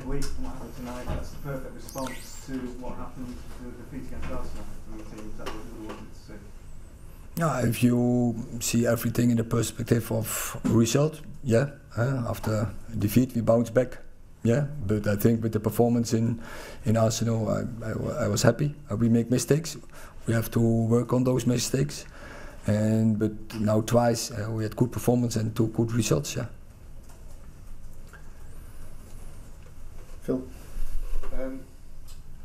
week and what happened tonight, that's the perfect response to what happened to the defeat against Arsenal from the team. Is that what we wanted to see? Yeah, if you see everything in the perspective of result, yeah. After defeat, we bounce back. Yeah, but I think with the performance in Arsenal, I was happy. We make mistakes. We have to work on those mistakes. But now twice we had good performance and 2 good results. Yeah. Phil?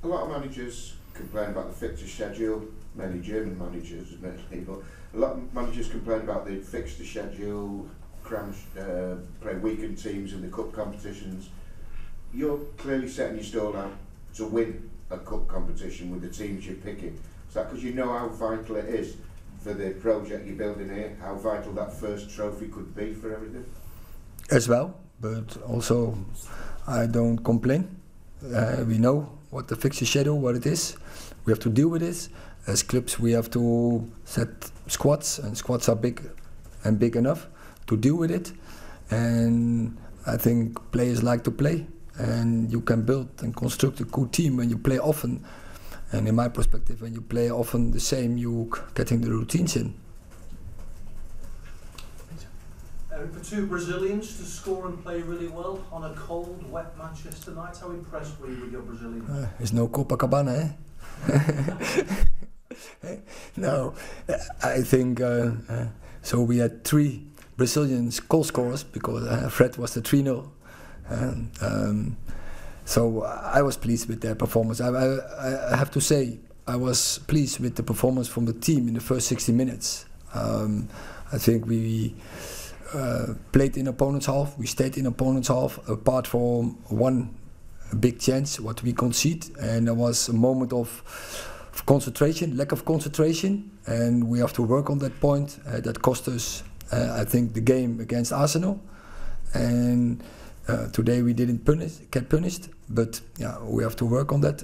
A lot of managers complain about the fixture schedule, many German managers admittedly, but a lot of managers complain about the fixture schedule, play weakened teams in the cup competitions. You're clearly setting your stall out to win a cup competition with the teams you're picking. Is that because you know how vital it is for the project you're building here, how vital that first trophy could be for everything? As well, but also I don't complain. We know what the fixture schedule, what it is. We have to deal with this. As clubs, we have to set squads, and squads are big and big enough to deal with it. And I think players like to play, and you can build and construct a good team when you play often. And in my perspective, when you play often the same, you're getting the routines in. Erik, for 2 Brazilians to score and play really well on a cold, wet Manchester night, how impressed were you with your Brazilians? There's no Copacabana, No, I think so. We had 3 Brazilians goal scorers because Fred was the 3-0. So I was pleased with their performance. I have to say I was pleased with the performance from the team in the first 60 minutes. I think we played in opponent's half, we stayed in opponent's half, apart from one big chance what we concede, and there was a moment of concentration, lack of concentration, and we have to work on that point. That cost us, I think, the game against Arsenal, and today we didn't get punished, but yeah, we have to work on that,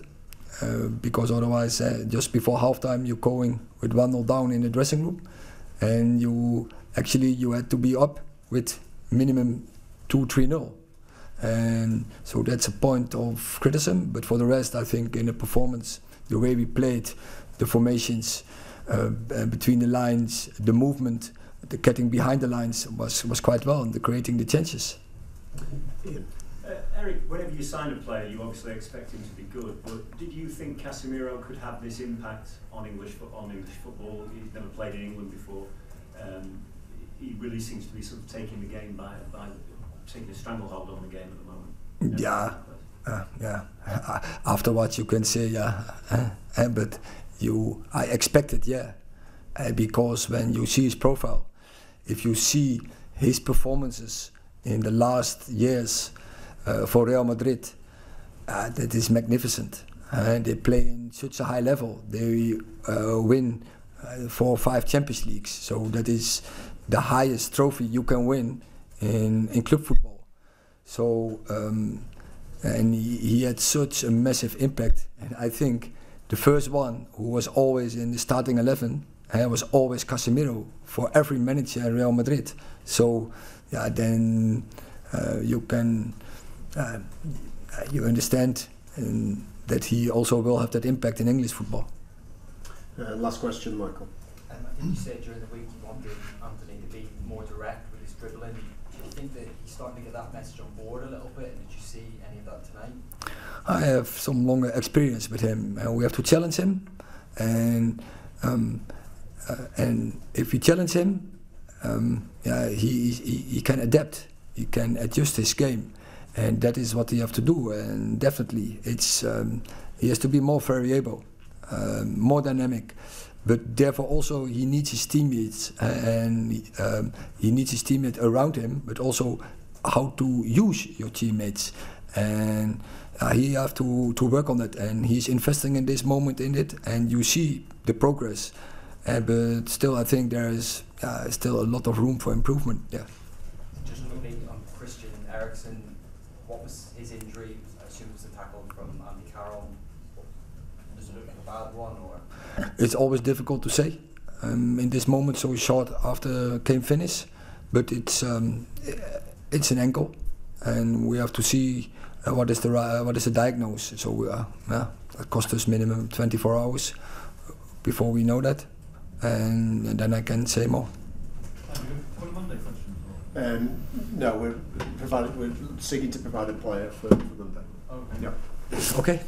because otherwise just before halftime you're going with 1-0 down in the dressing room, and you had to be up with minimum 2-3-0, and so that's a point of criticism. But for the rest, I think in the performance, the way we played, the formations between the lines, the movement, the getting behind the lines was quite well, and creating the chances. Erik, whenever you sign a player, you obviously expect him to be good, but did you think Casemiro could have this impact on English football? He's never played in England before. He really seems to be sort of taking the game by taking a stranglehold on the game at the moment. Yeah. Afterwards, you can say but I expected, because when you see his profile, if you see his performances in the last years for Real Madrid, that is magnificent. They play in such a high level. They win 4 or 5 Champions Leagues. So that is the highest trophy you can win in club football. So and he had such a massive impact. And I think the first one who was always in the starting 11 was always Casemiro for every manager in Real Madrid. So then you can you understand that he also will have that impact in English football. Last question, Michael. I think you said during the week you wanted Antony to be more direct with his dribbling. Do you think that he's starting to get that message on board a little bit, and did you see any of that tonight? I have some longer experience with him, and we have to challenge him. And if we challenge him, he can adapt. He can adjust his game, and that is what he have to do. And definitely, it's he has to be more variable, more dynamic. But therefore, also he needs his teammates, and he needs his teammates around him. But also how to use your teammates, and he have to work on that. And he's investing in this moment in it, and you see the progress. But still, I think there is still a lot of room for improvement. Yeah. Just quickly on Christian Eriksen, what was his injury? I assume it was a tackle from Andy Carroll. Does it look like a bad one, or? It's always difficult to say in this moment, so short after game finish. But it's an ankle, and we have to see what is the diagnosis. So it costs us minimum 24 hours before we know that, and then I can say more. No, we're seeking to provide a player for Monday. Okay. Yeah. Okay.